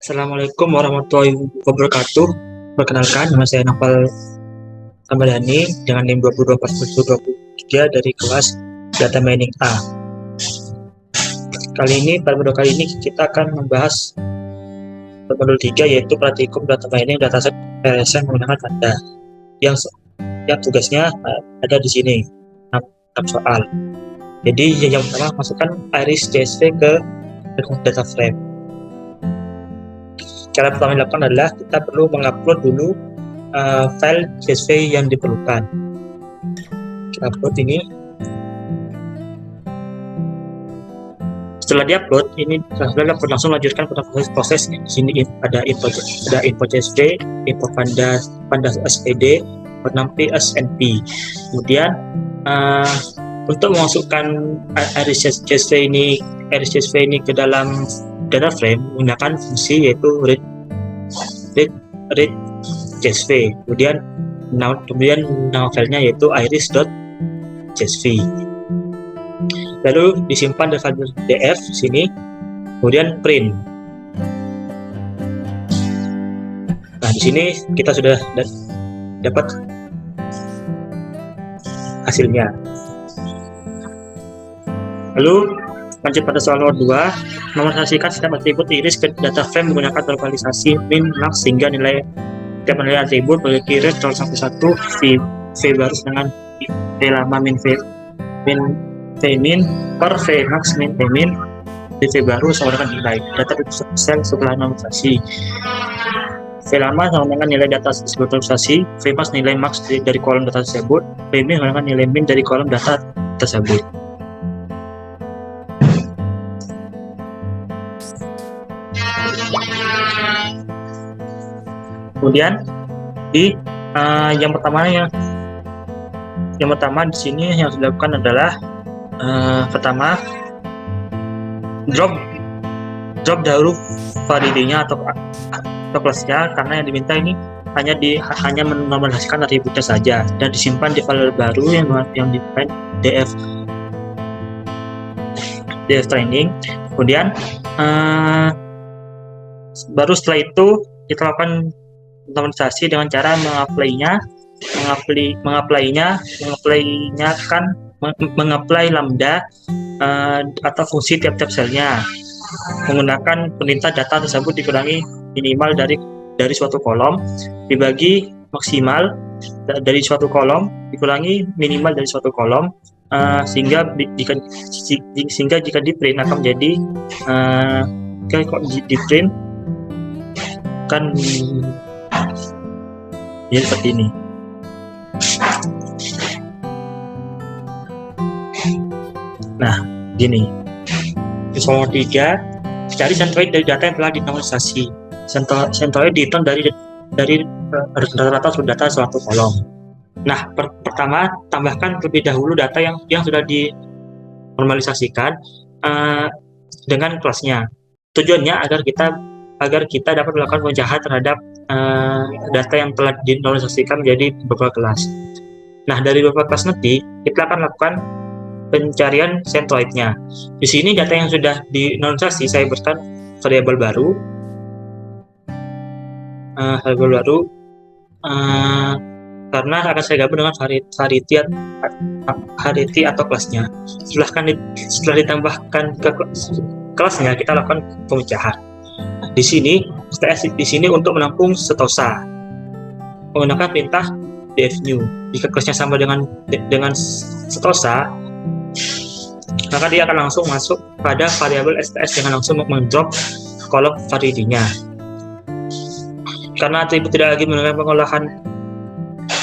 Assalamualaikum warahmatullahi wabarakatuh. Perkenalkan, nama saya Novel Ramadhani dengan NIM 2024-2023 dari kelas Data Mining A. Pada modul kali ini kita akan membahas modul 3, yaitu praktikum data mining dataset PSM menggunakan Panda. Yang tugasnya ada di sini, 6 soal. Jadi yang pertama, masukkan iris CSV ke data frame. Cara pertama yang dilakukan adalah kita perlu mengupload dulu file CSV yang diperlukan. Kita upload ini. Setelah diupload, ini langsung lanjutkan pada proses. Di sini ada info CSV, info Panda SPD, nampi SNP. Kemudian untuk memasukkan iris CSV ini ke dalam data frame menggunakan fungsi yaitu read CSV. Kemudian nama filenya yaitu iris.csv. Lalu disimpan di file PDF sini, kemudian print. Nah, di sini kita sudah dapat hasilnya. Lalu lanjut pada soal nomor 2, normalisasikan sistem atribut iris ke data frame menggunakan normalisasi min max sehingga tiap nilai atribut memiliki range 0 sampai 1 v baru dengan v lama min v min per v max min v min v baru sama dengan nilai data sel setelah normalisasi. V lama sama dengan nilai data sebelum normalisasi, v max nilai max dari kolom data tersebut, v min sama dengan nilai min dari kolom data tersebut. Kemudian yang pertama di sini yang harus dilakukan adalah pertama drop dahulu variabelnya atau kelasnya, karena yang diminta ini hanya menormalisasikan atributnya saja dan disimpan di file baru yang di file df training. Kemudian baru setelah itu kita lakukan normalisasi dengan cara mengapply lambda atau fungsi tiap-tiap selnya menggunakan perintah data tersebut dikurangi minimal dari suatu kolom dibagi maksimal dari suatu kolom dikurangi minimal dari suatu kolom sehingga jika di print akan menjadi di print kan ya seperti ini. Nah, gini. Soal 3, cari centroid dari data yang telah dinormalisasi. Centroid dihitung dari rata-rata sudut data suatu kolom. Nah, pertama tambahkan terlebih dahulu data yang sudah dinormalisasikan dengan kelasnya. Tujuannya agar kita dapat melakukan penjahat terhadap data yang telah dinormalisasikan menjadi beberapa kelas. Nah, dari beberapa kelas nanti kita akan lakukan pencarian centroidnya. Di sini data yang sudah dinormalisasi saya berikan variabel baru, karena akan saya gabung dengan variety atau kelasnya. Setelah ditambahkan ke kelasnya, kita lakukan pemecahan. Di sini untuk menampung setosa menggunakan perintah dfnew. Jika kelasnya sama dengan setosa, maka dia akan langsung masuk pada variabel STS dengan langsung mendrop kolom variety-nya. Karena atribut tidak lagi menggunakan pengolahan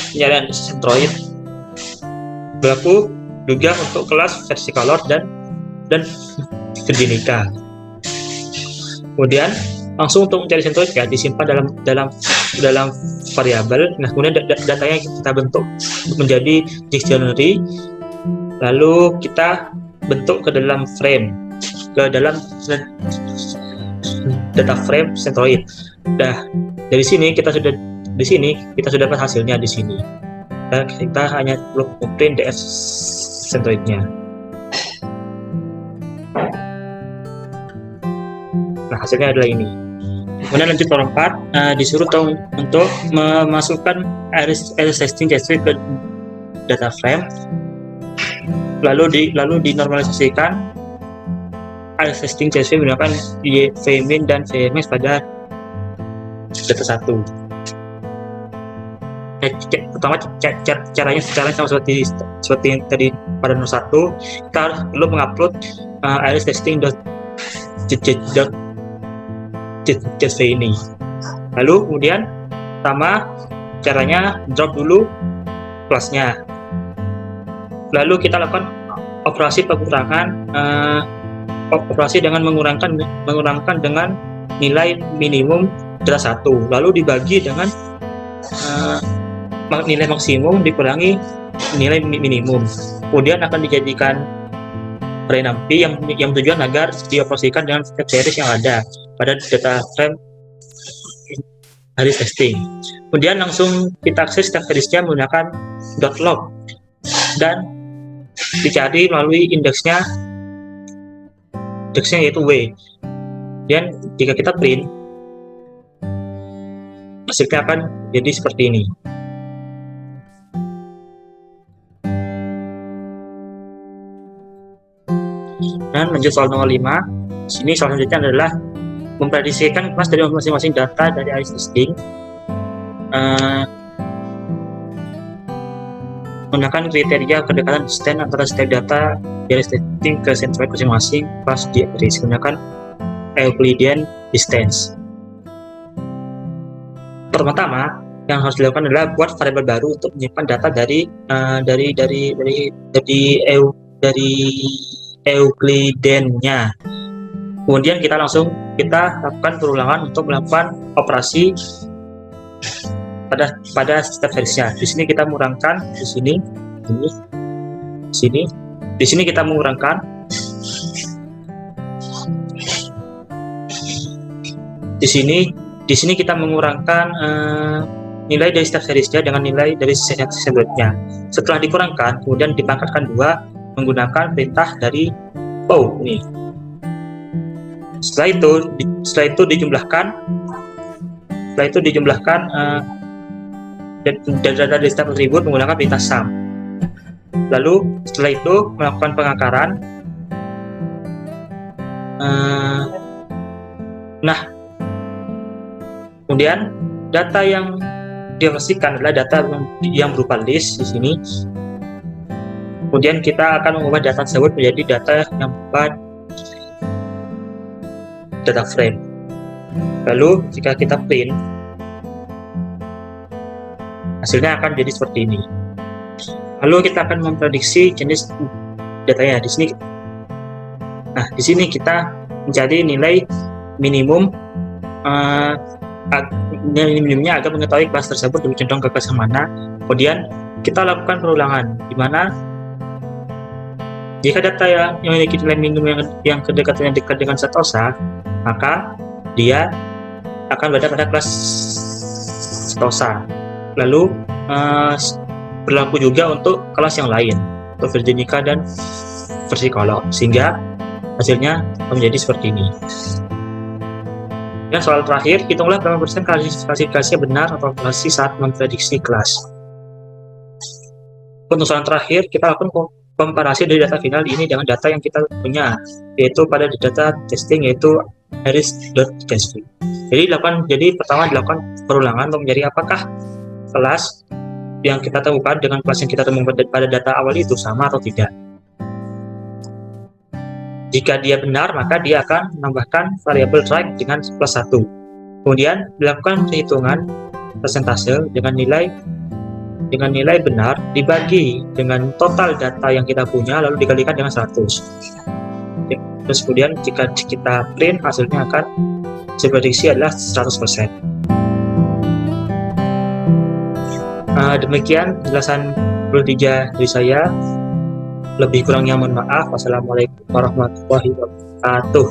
penyarian centroid, berlaku juga untuk kelas versi color dan virginica. Kemudian langsung untuk mencari centroid ya disimpan dalam variabel. Nah, kemudian datanya kita bentuk menjadi dictionary, lalu kita bentuk ke dalam data frame centroid. Nah, dari sini kita sudah dapat hasilnya di sini. Dan kita hanya perlu print df centroidnya. Nah, hasilnya adalah ini. Kemudian lanjut nomor 4, disuruh untuk memasukkan iris testing CSV ke data frame, lalu dinormalisasikan iris testing CSV menggunakan vmin dan vmax pada data 1. Pertama caranya sama seperti yang tadi pada nomor 1, kita harus perlu mengupload iris testing.csv ini. Lalu kemudian sama caranya drop dulu kelasnya. Lalu kita lakukan operasi pengurangan, operasi dengan mengurangkan dengan nilai minimum data 1, lalu dibagi dengan nilai maksimum dikurangi nilai minimum. Kemudian akan dijadikan array NumPy yang tujuan agar dioperasikan dengan step series yang ada pada data frame iris testing. Kemudian langsung kita akses step seriesnya menggunakan .log dan dicari melalui indeksnya yaitu W. Dan jika kita print, hasilnya akan jadi seperti ini. Dan lanjut soal nomor 5. Sini soal selanjutnya adalah memprediksikan kelas dari masing-masing data dari iris testing menggunakan kriteria kedekatan distance antara setiap data dari iris testing ke centroid masing-masing kelas di iris menggunakan Euclidean distance. Pertama-tama yang harus dilakukan adalah buat variabel baru untuk menyimpan data dari Euclidean-nya. Kemudian kita lakukan perulangan untuk melakukan operasi pada step seriesnya. Di sini kita mengurangkan di sini kita mengurangkan di sini kita mengurangkan nilai dari step seriesnya dengan nilai dari selanjutnya. Setelah dikurangkan, kemudian dipangkatkan 2 menggunakan perintah dari POW ini. Setelah itu dijumlahkan data dari step tersebut menggunakan perintah sum. Lalu setelah itu melakukan pengakaran. Kemudian data yang dioperasikan adalah data yang berupa list di sini. Kemudian kita akan mengubah data tersebut menjadi data yang berupa data frame. Lalu jika kita print, hasilnya akan jadi seperti ini. Lalu kita akan memprediksi jenis datanya di sini. Nah, di sini kita mencari nilai minimum minimumnya agar mengetahui kelas tersebut lebih condong ke kelas yang mana. Kemudian kita lakukan perulangan di mana jika data yang memiliki nilai minimum yang kedekatannya dekat dengan setosa, maka dia akan berada pada kelas setosa. Lalu berlaku juga untuk kelas yang lain, untuk Virginica dan Versicolor, sehingga hasilnya menjadi seperti ini. Dan soal terakhir, hitunglah berapa persen klasifikasinya benar atau fallacy saat memprediksi kelas. Untuk soal terakhir, kita lakukan komparasi dari data final ini dengan data yang kita punya, yaitu pada data testing yaitu iris.csv. Jadi pertama dilakukan perulangan untuk mencari apakah kelas yang kita temukan dengan kelas yang kita temukan pada data awal itu sama atau tidak. Jika dia benar, maka dia akan menambahkan variabel right dengan plus 1. Kemudian dilakukan perhitungan persentase dengan nilai benar dibagi dengan total data yang kita punya lalu dikalikan dengan 100. Terus kemudian jika kita print, hasilnya akan diprediksi adalah 100%. Demikian penjelasan 23 dari saya. Lebih kurangnya mohon maaf. Wassalamualaikum warahmatullahi wabarakatuh.